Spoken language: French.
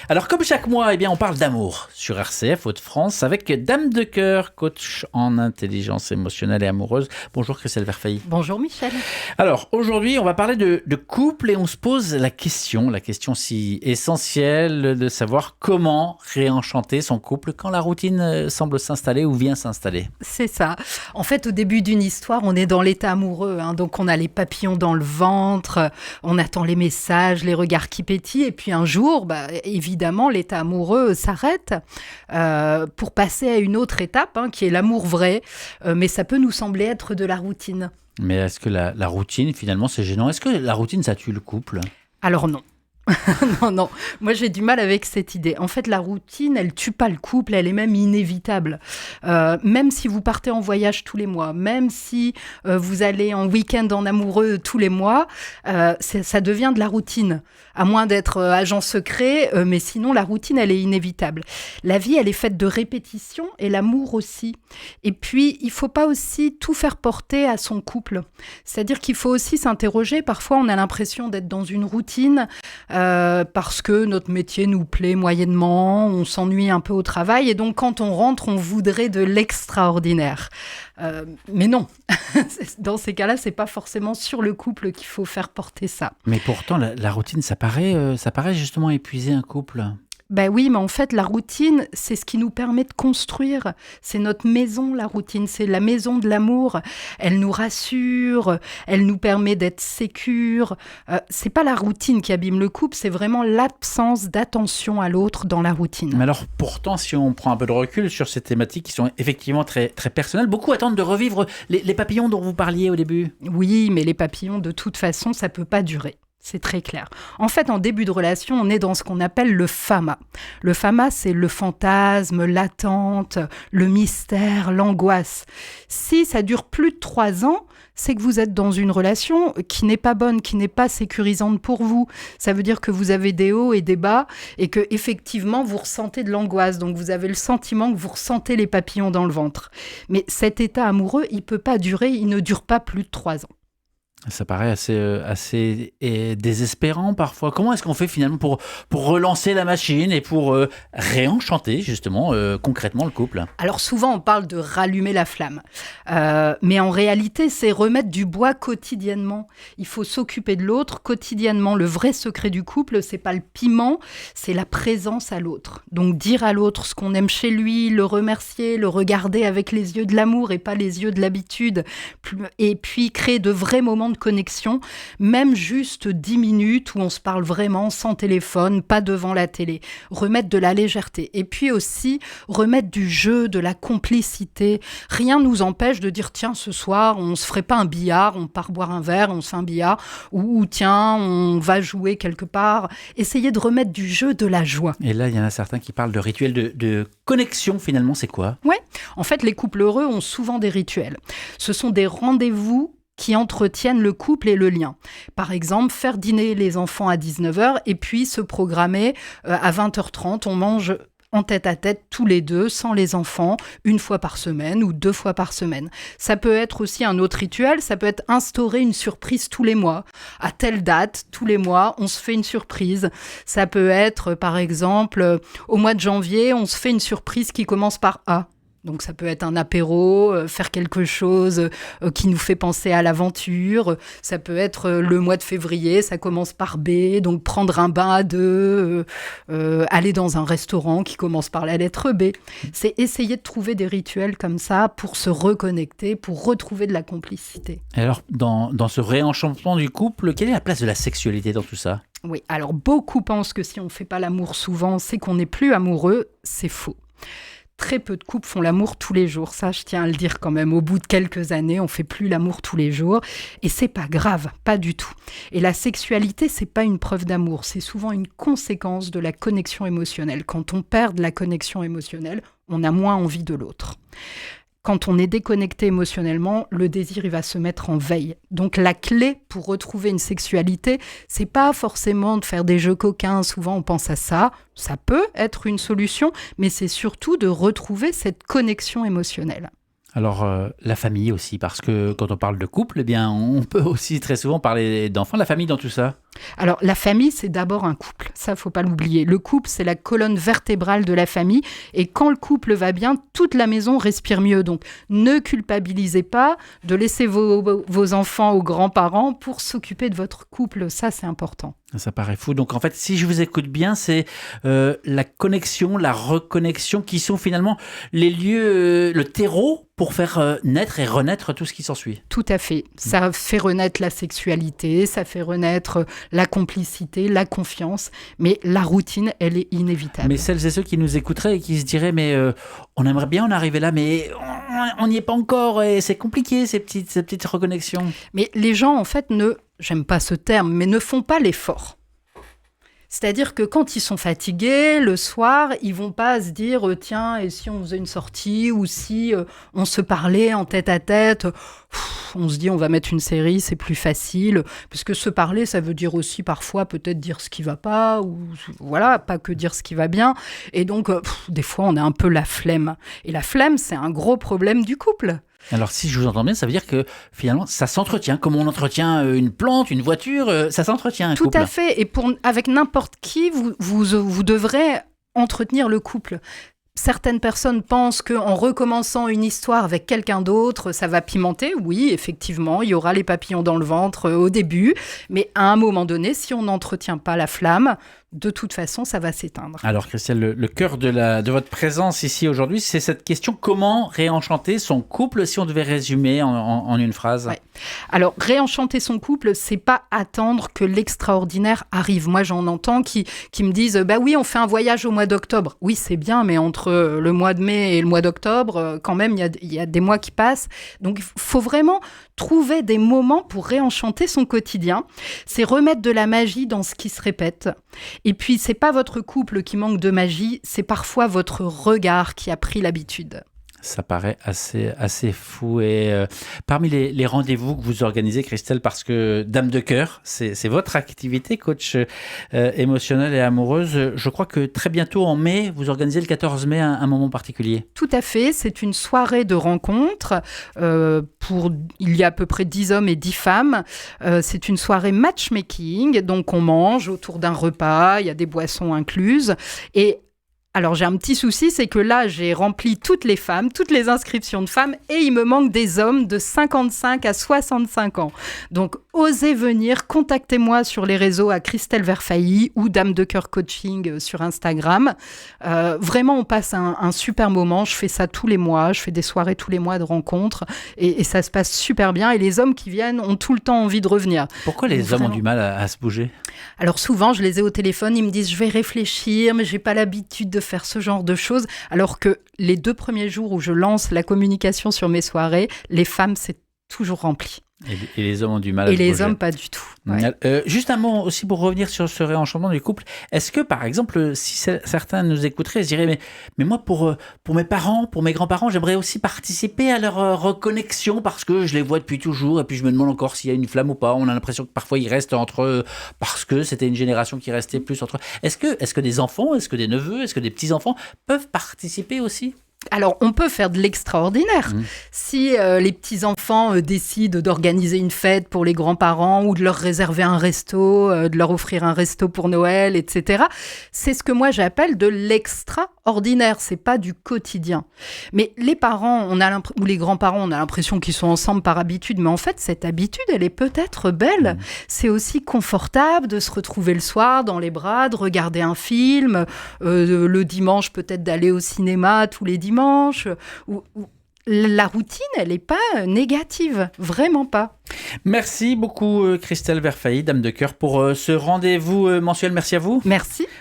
Alors comme chaque mois, on parle d'amour sur RCF Hauts-de-France avec Dame de Cœur, coach en intelligence émotionnelle et amoureuse. Bonjour Christelle Verfailly. Bonjour Michel. Alors aujourd'hui, on va parler de couple et on se pose la question si essentielle de savoir comment réenchanter son couple quand la routine semble s'installer ou vient s'installer. C'est ça. En fait, au début d'une histoire, on est dans l'état amoureux. Donc on a les papillons dans le ventre, on attend les messages, les regards qui pétillent. Et puis un jour, évidemment, l'état amoureux s'arrête pour passer à une autre étape, qui est l'amour vrai. Mais ça peut nous sembler être de la routine. Mais est-ce que la routine, finalement, c'est gênant ? Est-ce que la routine, ça tue le couple ? Alors non. Non, moi j'ai du mal avec cette idée. En fait, la routine, elle tue pas le couple, elle est même inévitable. Même si vous partez en voyage tous les mois, même si vous allez en week-end en amoureux tous les mois, ça devient de la routine. À moins d'être agent secret, mais sinon la routine, elle est inévitable. La vie, elle est faite de répétitions et l'amour aussi. Et puis, il faut pas aussi tout faire porter à son couple. C'est-à-dire qu'il faut aussi s'interroger. Parfois, on a l'impression d'être dans une routine parce que notre métier nous plaît moyennement, on s'ennuie un peu au travail et donc quand on rentre, on voudrait de l'extraordinaire. Mais non, dans ces cas-là, c'est pas forcément sur le couple qu'il faut faire porter ça. Mais pourtant, la routine, ça paraît justement épuiser un couple. Ben oui, mais en fait, la routine, c'est ce qui nous permet de construire. C'est notre maison, la routine. C'est la maison de l'amour. Elle nous rassure, elle nous permet d'être sécure. C'est pas la routine qui abîme le couple, c'est vraiment l'absence d'attention à l'autre dans la routine. Mais alors, pourtant, si on prend un peu de recul sur ces thématiques qui sont effectivement très, très personnelles, beaucoup attendent de revivre les papillons dont vous parliez au début. Oui, mais les papillons, de toute façon, ça peut pas durer. C'est très clair. En fait, en début de relation, on est dans ce qu'on appelle le FAMA. Le FAMA, c'est le fantasme, l'attente, le mystère, l'angoisse. Si ça dure plus de 3 ans, c'est que vous êtes dans une relation qui n'est pas bonne, qui n'est pas sécurisante pour vous. Ça veut dire que vous avez des hauts et des bas et que effectivement vous ressentez de l'angoisse. Donc vous avez le sentiment que vous ressentez les papillons dans le ventre. Mais cet état amoureux, il peut pas durer, il ne dure pas plus de 3 ans. Ça paraît assez désespérant parfois. Comment est-ce qu'on fait finalement pour relancer la machine et pour réenchanter justement concrètement le couple ? Alors souvent on parle de rallumer la flamme, mais en réalité c'est remettre du bois quotidiennement. Il faut s'occuper de l'autre quotidiennement. Le vrai secret du couple, c'est pas le piment, c'est la présence à l'autre. Donc dire à l'autre ce qu'on aime chez lui, le remercier, le regarder avec les yeux de l'amour et pas les yeux de l'habitude, et puis créer de vrais moments de connexion, même juste 10 minutes où on se parle vraiment sans téléphone, pas devant la télé. Remettre de la légèreté. Et puis aussi, remettre du jeu, de la complicité. Rien ne nous empêche de dire, tiens, ce soir, on se ferait pas un billard, on part boire un verre, on se fait un billard, ou tiens, on va jouer quelque part. Essayez de remettre du jeu, de la joie. Et là, il y en a certains qui parlent de rituels de connexion, finalement, c'est quoi ? Ouais, en fait, les couples heureux ont souvent des rituels. Ce sont des rendez-vous qui entretiennent le couple et le lien. Par exemple, faire dîner les enfants à 19h et puis se programmer à 20h30. On mange en tête-à-tête tous les deux, sans les enfants, 1 fois par semaine ou 2 fois par semaine. Ça peut être aussi un autre rituel, ça peut être instaurer une surprise tous les mois. À telle date, tous les mois, on se fait une surprise. Ça peut être, par exemple, au mois de janvier, on se fait une surprise qui commence par A. Donc ça peut être un apéro, faire quelque chose qui nous fait penser à l'aventure. Ça peut être le mois de février, ça commence par B, donc prendre un bain à deux, aller dans un restaurant qui commence par la lettre B. C'est essayer de trouver des rituels comme ça pour se reconnecter, pour retrouver de la complicité. Et alors, dans ce réenchantement du couple, quelle est la place de la sexualité dans tout ça ? Oui, alors beaucoup pensent que si on ne fait pas l'amour souvent, c'est qu'on n'est plus amoureux. C'est faux. Très peu de couples font l'amour tous les jours. Ça, je tiens à le dire quand même. Au bout de quelques années, on fait plus l'amour tous les jours. Et c'est pas grave, pas du tout. Et la sexualité, c'est pas une preuve d'amour. C'est souvent une conséquence de la connexion émotionnelle. Quand on perd de la connexion émotionnelle, on a moins envie de l'autre. Quand on est déconnecté émotionnellement, le désir il va se mettre en veille. Donc la clé pour retrouver une sexualité, c'est pas forcément de faire des jeux coquins. Souvent on pense à ça. Ça peut être une solution, mais c'est surtout de retrouver cette connexion émotionnelle. Alors, la famille aussi, parce que quand on parle de couple, eh bien, on peut aussi très souvent parler d'enfants. La famille dans tout ça? Alors, la famille, c'est d'abord un couple. Ça, faut pas l'oublier. Le couple, c'est la colonne vertébrale de la famille. Et quand le couple va bien, toute la maison respire mieux. Donc, ne culpabilisez pas de laisser vos enfants aux grands-parents pour s'occuper de votre couple. Ça, c'est important. Ça paraît fou. Donc, en fait, si je vous écoute bien, c'est la connexion, la reconnexion qui sont finalement les lieux, le terreau pour faire naître et renaître tout ce qui s'ensuit. Tout à fait. Ça fait renaître la sexualité, ça fait renaître la complicité, la confiance. Mais la routine, elle est inévitable. Mais celles et ceux qui nous écouteraient et qui se diraient, mais on aimerait bien en arriver là, mais on n'y est pas encore et c'est compliqué, ces petites reconnexions. Mais les gens, en fait, j'aime pas ce terme, mais ne font pas l'effort. C'est-à-dire que quand ils sont fatigués, le soir, ils vont pas se dire « Tiens, et si on faisait une sortie ?» ou si on se parlait en tête-à-tête. On se dit « On va mettre une série, c'est plus facile. » Parce que se parler, ça veut dire aussi parfois peut-être dire ce qui va pas, ou voilà, pas que dire ce qui va bien. Et donc, des fois, on a un peu la flemme. Et la flemme, c'est un gros problème du couple. Alors, si je vous entends bien, ça veut dire que finalement, ça s'entretient. Comme on entretient une plante, une voiture, ça s'entretient un couple. Tout à fait. Et avec n'importe qui, vous devrez entretenir le couple. Certaines personnes pensent qu'en recommençant une histoire avec quelqu'un d'autre, ça va pimenter. Oui, effectivement, il y aura les papillons dans le ventre au début. Mais à un moment donné, si on n'entretient pas la flamme, de toute façon, ça va s'éteindre. Alors, Christelle, le cœur de votre présence ici aujourd'hui, c'est cette question: comment réenchanter son couple, si on devait résumer en une phrase? Ouais. Alors, réenchanter son couple, c'est pas attendre que l'extraordinaire arrive. Moi, j'en entends qui me disent « Bah oui, on fait un voyage au mois d'octobre. » Oui, c'est bien, mais entre le mois de mai et le mois d'octobre, quand même, il y a des mois qui passent. Donc, il faut vraiment trouver des moments pour réenchanter son quotidien. C'est remettre de la magie dans ce qui se répète. Et puis, c'est pas votre couple qui manque de magie, c'est parfois votre regard qui a pris l'habitude. Ça paraît assez fou. Et parmi les rendez-vous que vous organisez, Christelle, parce que Dame de Cœur, c'est votre activité, coach émotionnelle et amoureuse. Je crois que très bientôt, en mai, vous organisez le 14 mai un moment particulier. Tout à fait. C'est une soirée de rencontre. Il y a à peu près 10 hommes et 10 femmes. C'est une soirée matchmaking. Donc, on mange autour d'un repas. Il y a des boissons incluses. Et alors, j'ai un petit souci, c'est que là, j'ai rempli toutes les femmes, toutes les inscriptions de femmes, et il me manque des hommes de 55 à 65 ans. Donc, osez venir, contactez-moi sur les réseaux à Christelle Verfailly ou Dame de Cœur Coaching sur Instagram. Vraiment, on passe un super moment. Je fais ça tous les mois, je fais des soirées tous les mois de rencontres, et ça se passe super bien. Et les hommes qui viennent ont tout le temps envie de revenir. Pourquoi les hommes ont du mal à se bouger? Alors souvent, je les ai au téléphone, ils me disent « je vais réfléchir, mais j'ai pas l'habitude de faire ce genre de choses ». Alors que les 2 premiers jours où je lance la communication sur mes soirées, les femmes, c'est toujours rempli. Et les hommes ont du mal à se bouger. Et les hommes, pas du tout. Ouais. Juste un mot aussi pour revenir sur ce réenchantement du couple. Est-ce que, par exemple, si certains nous écouteraient, se diraient mais moi, pour mes parents, pour mes grands-parents, j'aimerais aussi participer à leur reconnexion parce que je les vois depuis toujours et puis je me demande encore s'il y a une flamme ou pas. On a l'impression que parfois ils restent entre eux parce que c'était une génération qui restait plus entre eux. Est-ce que des enfants, est-ce que des neveux, est-ce que des petits-enfants peuvent participer aussi ? Alors, on peut faire de l'extraordinaire. Si les petits-enfants décident d'organiser une fête pour les grands-parents ou de leur réserver un resto, de leur offrir un resto pour Noël, etc., c'est ce que moi j'appelle de l'extraordinaire. C'est pas du quotidien. Mais les parents, ou les grands-parents, on a l'impression qu'ils sont ensemble par habitude. Mais en fait, cette habitude, elle est peut-être belle. C'est aussi confortable de se retrouver le soir dans les bras, de regarder un film, le dimanche peut-être d'aller au cinéma tous les dimanches. La routine, elle n'est pas négative, vraiment pas. Merci beaucoup Christelle Verfailly, Dame de Cœur, pour ce rendez-vous mensuel. Merci à vous. Merci.